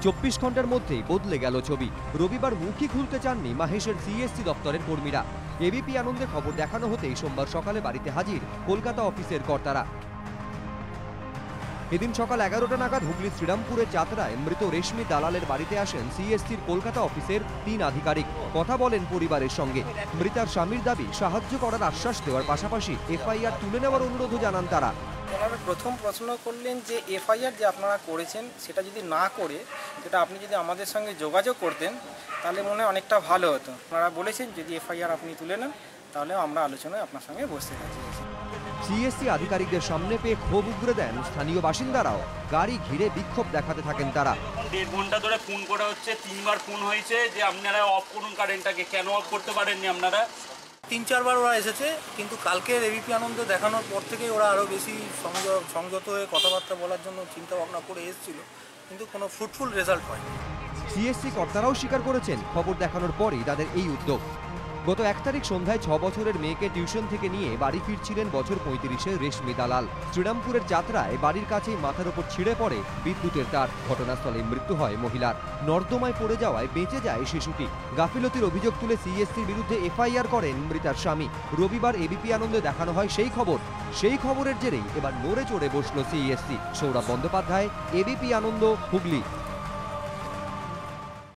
24 ঘন্টার মধ্যেই বদলে গেল ছবি। রবিবার মুখই খুলতে চাননি মাহেশের সিএসসি দপ্তরের কর্মীরা। এবিপি আনন্দে খবর দেখানো হতেই সোমবার সকালে বাড়িতে হাজির কলকাতা অফিসের কর্তারা। এদিন সকাল 11টা নাগাদ হুগলির শ্রীরামপুরের যাত্রায় মৃত রেশমি দালালের বাড়িতে আসেন সিএসসির কলকাতা অফিসের 3 আধিকারিক। কথা বলেন পরিবারের সঙ্গে। মৃতার স্বামীর দাবি, সাহায্য করার আশ্বাস দেওয়ার পাশাপাশি এফআইআর তুলে নেওয়ার অনুরোধও জানান তারা। ওনারা প্রথম প্রশ্ন করলেন যে এফআইআর যে আপনারা করেছেন সেটা যদি না করে সেটা আপনি যদি আমাদের সঙ্গে যোগাযোগ করতেন তাহলে মনে হয় অনেকটা ভালো হতো। আপনারা বলেছেন যদি এফআইআর আপনি তুলে নেন তাহলে আমরা আলোচনায় আপনার সঙ্গে বসতে রাজি আছি। সিএসসি আধিকারিকদের সামনে পেয়ে ক্ষোভ উগরে দেন স্থানীয় বাসিন্দারাও। গাড়ি ঘিরে বিক্ষোভ দেখাতে থাকেন তারা। 1.5 ঘন্টা ধরে ফোন করা হচ্ছে, 3বার ফোন হয়েছে যে আপনারা অফ করুন কারেন্টটাকে। কেন অফ করতে পারেননি আপনারা? 3-4 বার ওরা এসেছে, কিন্তু কালকের এবিপি আনন্দ দেখানোর পর থেকে ওরা আরও বেশি সংযত হয়ে কথাবার্তা বলার জন্য চিন্তা ভাবনা করে এসেছিল, কিন্তু কোনো ফ্রুটফুল রেজাল্ট হয়নি। সিএসসি কর্তারাও স্বীকার করেছেন খবর দেখানোর পরই তাদের এই উদ্যোগ। গত 1 তারিখ সন্ধ্যায় 6 বছরের মেয়েকে টিউশন থেকে নিয়ে বাড়ি ফিরছিলেন বছর 35-এর রেশমি দালাল। শ্রীরামপুরের যাত্রায় বাড়ির কাছেই মাথার ওপর ছিঁড়ে পড়ে বিদ্যুতের তার। ঘটনাস্থলে মৃত্যু হয় মহিলার। নর্দমায় পড়ে যাওয়ায় বেঁচে যায় শিশুটি। গাফিলতির অভিযোগ তুলে সিএসসির বিরুদ্ধে এফআইআর করেন মৃতার স্বামী। রবিবার এবিপি আনন্দে দেখানো হয় সেই খবর। সেই খবরের জেরেই এবার নড়ে চড়ে বসল সিএসসি। সৌরভ বন্দ্যোপাধ্যায়, এবিপি আনন্দ, হুগলি।